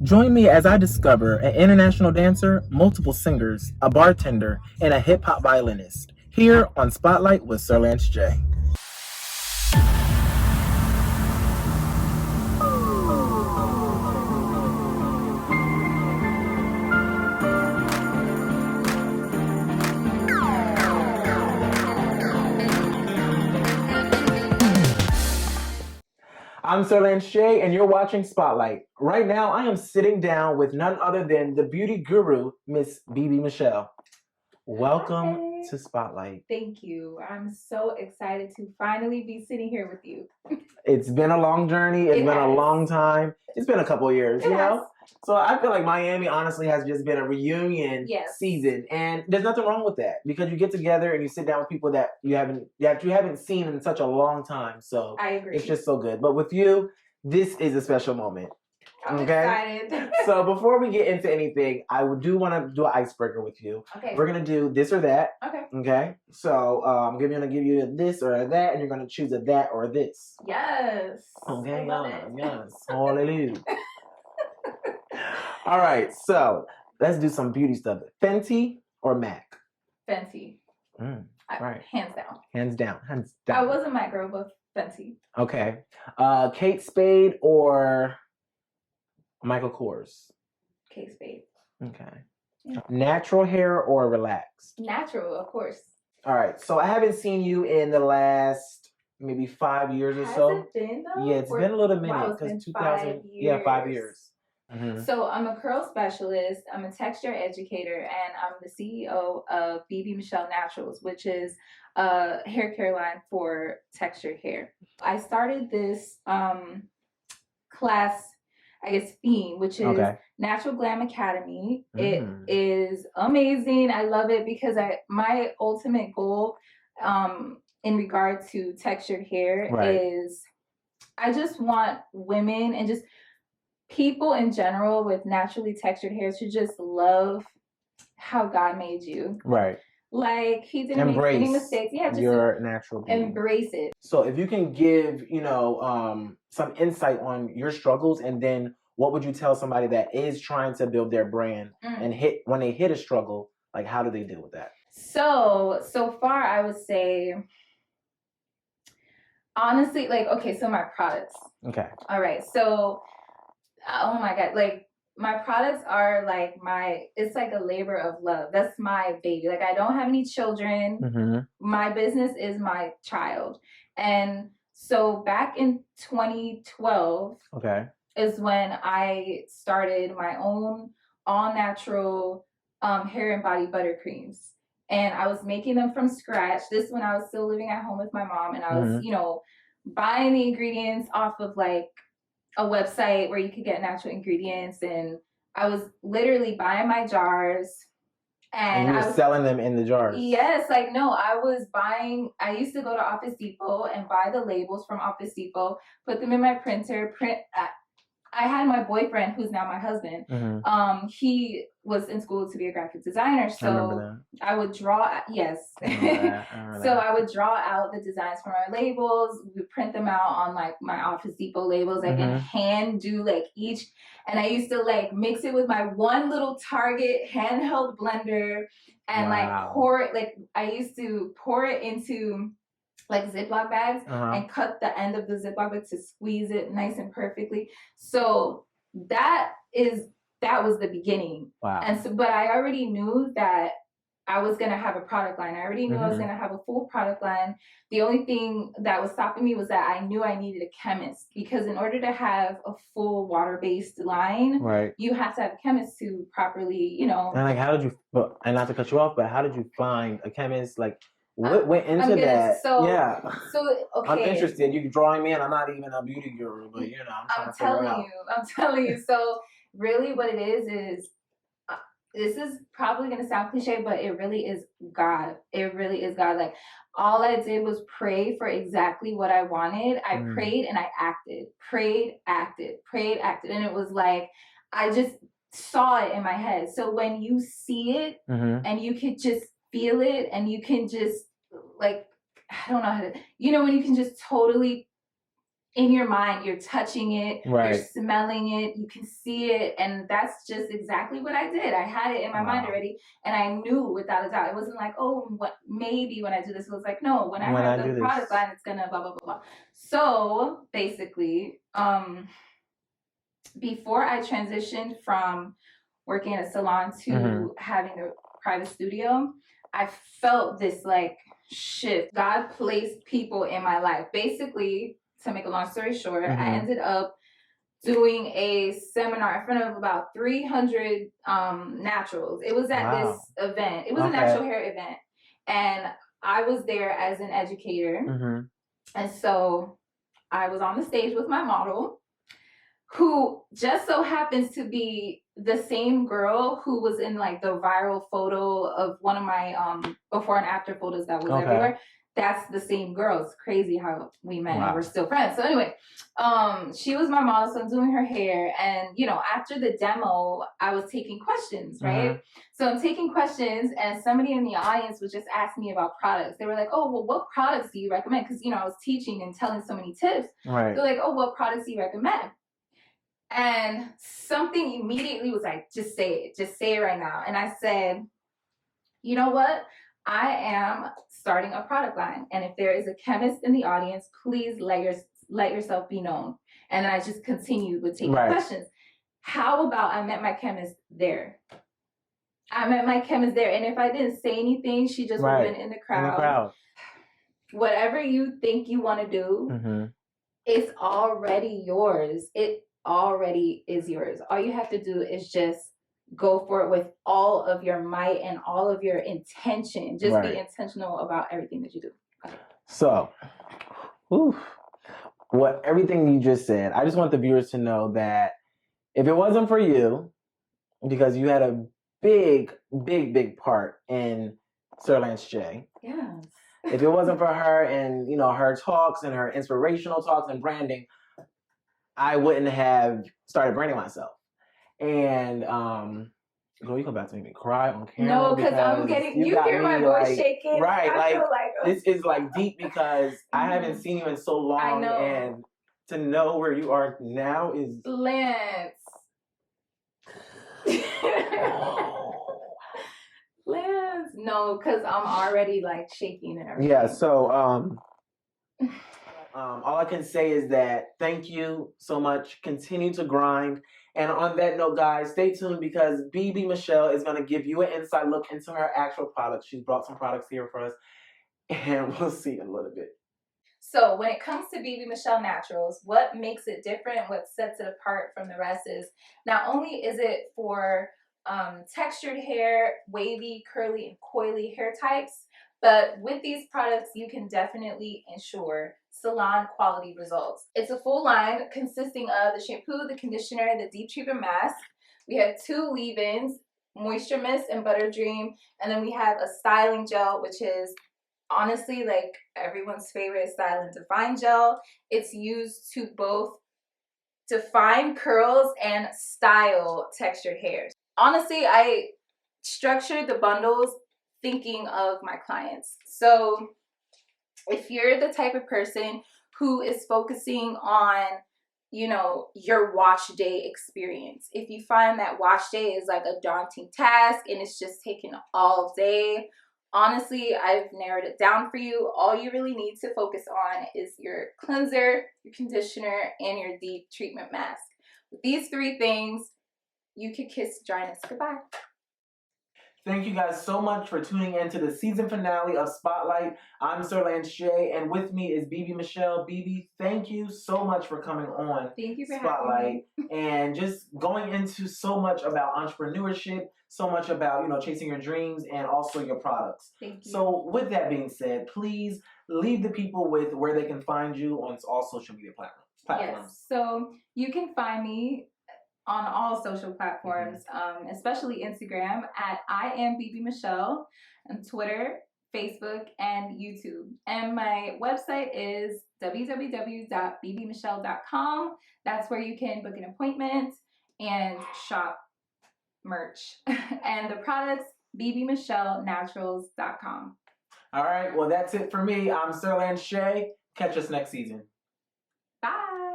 Join me as I discover an international dancer, multiple singers, a bartender, and a hip hop violinist here on Spotlight with SLJ. I'm SLJ, and you're watching Spotlight. Right now, I am sitting down with none other than the beauty guru, Miss Bebe Michelle. Welcome to Spotlight. Thank you. I'm so excited to finally be sitting here with you. It's been a long journey. It's been a long time. It's been a couple of years, you know? So I feel like Miami honestly has just been a reunion season, and there's nothing wrong with that because you get together and you sit down with people that you haven't seen in such a long time. So I agree. It's just so good. But with you, this is a special moment. I'm excited. So before we get into anything, I do want to do an icebreaker with you. Okay. We're gonna do this or that. Okay. Okay. So I'm gonna give you a this or a that, and you're gonna choose a that or a this. Yes. Okay. Yes. Hallelujah. All right. So let's do some beauty stuff. Fenty or MAC? Fenty. Right. Hands down. Hands down. Hands down. I was a MAC girl, but Fenty. Okay. Kate Spade or Michael Kors? Kate Spade. Okay. Yeah. Natural hair or relaxed? Natural, of course. All right. So I haven't seen you in the last maybe 5 years or so. Has it been though? Yeah, it's been a little minute. Wow, it's been 5 years. Yeah, 5 years. Mm-hmm. So I'm a curl specialist, I'm a texture educator, and I'm the CEO of Bebe Michelle Naturals, which is a hair care line for textured hair. I started this class, I guess, theme, which is Natural Glam Academy. It is amazing. I love it because my ultimate goal in regard to textured hair is I just want women and just people in general with naturally textured hair to just love how God made you. Right. Like he didn't make any mistakes. Yeah, just your natural beauty. Embrace it. So if you can give, some insight on your struggles, and then what would you tell somebody that is trying to build their brand and when they hit a struggle, like how do they deal with that? So far I would say honestly, so my products. Okay. All right. So oh my God, my products are it's like a labor of love. That's my baby. Like I don't have any children. Mm-hmm. My business is my child. And so back in 2012 is when I started my own all natural hair and body buttercreams. And I was making them from scratch. This when I was still living at home with my mom, and I was, buying the ingredients off of a website where you could get natural ingredients, and I was literally buying my jars and I was selling them in the jars. Yes, I used to go to Office Depot and buy the labels from Office Depot, put them in my printer, I had my boyfriend, who's now my husband. Mm-hmm. He was in school to be a graphic designer, so I would draw. Yes, so I would draw out the designs for my labels. We would print them out on my Office Depot labels. I can hand do each, and I used to mix it with my one little Target handheld blender and pour it. I used to pour it into Ziploc bags and cut the end of the Ziploc bag to squeeze it nice and perfectly. So that was the beginning. Wow. And but I already knew that I was going to have a product line. I already knew I was going to have a full product line. The only thing that was stopping me was that I knew I needed a chemist, because in order to have a full water-based line, you have to have a chemist to properly, And how did you, and not to cut you off, but how did you find a chemist? What went into that? So okay. I'm interested. You're drawing me in. I'm not even a beauty guru, but I'm telling you. So really, what it is this is probably gonna sound cliche, but it really is God. It really is God. All I did was pray for exactly what I wanted. I prayed and I acted. Prayed, acted, and it was I just saw it in my head. So when you see it and you could just feel it, and you can just I don't know how to, when you can just totally in your mind, you're touching it, right. you're smelling it, you can see it, and that's just exactly what I did. I had it in my mind already, and I knew without a doubt. It wasn't like, oh, what maybe when I do this. It was like, no, when I have the product line, it's gonna blah blah blah blah. So basically, before I transitioned from working at a salon to having a private studio, I felt this like shift. God placed people in my life. Basically, to make a long story short, I ended up doing a seminar in front of about 300 naturals. It was at this event. It was a natural hair event. And I was there as an educator. And so I was on the stage with my model, who just so happens to be the same girl who was in like the viral photo of one of my before and after photos that was everywhere. That's the same girl. It's crazy how we met and we're still friends. So anyway, she was my model, so I'm doing her hair. And, you know, after the demo, I was taking questions, right? So I'm taking questions, and somebody in the audience was just asking me about products. They were like, oh, well, what products do you recommend? Because, you know, I was teaching and telling so many tips. They're like, oh, what products do you recommend? And something immediately was like, just say it right now. And I said, you know what? I am starting a product line. And if there is a chemist in the audience, please let yourself be known. And then I just continued with taking questions. How about I met my chemist there? And if I didn't say anything, she just went in the crowd. Whatever you think you want to do, it's already yours. It already is yours. All you have to do is just go for it with all of your might and all of your intention. Just be intentional about everything that you do. So, everything you just said, I just want the viewers to know that if it wasn't for you, because you had a big part in SpotlightWithSLJ. Yes. If it wasn't for her and, you know, her talks and her inspirational talks and branding, I wouldn't have started branding myself. And, girl, you come back to make me cry on camera. No, because I'm getting, you hear my voice shaking. Right, like this is like deep because I haven't seen you in so long. I know. And to know where you are now is... Lance. Lance. No, because I'm already like shaking and everything. Yeah, so, all I can say is that thank you so much. Continue to grind. And on that note, guys, stay tuned because Bebe Michelle is going to give you an inside look into her actual products. She's brought some products here for us, and we'll see in a little bit. So when it comes to Bebe Michelle Naturals, what makes it different, what sets it apart from the rest is not only is it for textured hair, wavy, curly, and coily hair types, but with these products, you can definitely ensure salon quality results. It's a full line consisting of the shampoo, the conditioner, the deep treatment mask. We have 2 leave-ins, Moisture Mist and Butter Dream, and then we have a styling gel, which is honestly like everyone's favorite Style and Define gel. It's used to both define curls and style textured hairs. Honestly, I structured the bundles thinking of my clients. So if you're the type of person who is focusing on, you know, your wash day experience, if you find that wash day is like a daunting task and it's just taking all day, honestly, I've narrowed it down for you. All you really need to focus on is your cleanser, your conditioner, and your deep treatment mask. With these 3 things, you could kiss dryness goodbye. Thank you guys so much for tuning in to the season finale of Spotlight. I'm SpotlightWithSLJ, and with me is Bebe Michelle. Bebe, thank you so much for coming on Thank you for Spotlight having me. and just going into so much about entrepreneurship, so much about, you know, chasing your dreams and also your products. Thank you. So with that being said, please leave the people with where they can find you on all social media platforms. Yes, so you can find me on all social platforms, especially Instagram at I am Bebe Michelle, and Twitter, Facebook, and YouTube. And my website is www.bbemichelle.com. That's where you can book an appointment and shop merch. And the products, bbemichellenaturals.com. All right, well, that's it for me. I'm SpotlightWithSLJ. Catch us next season. Bye.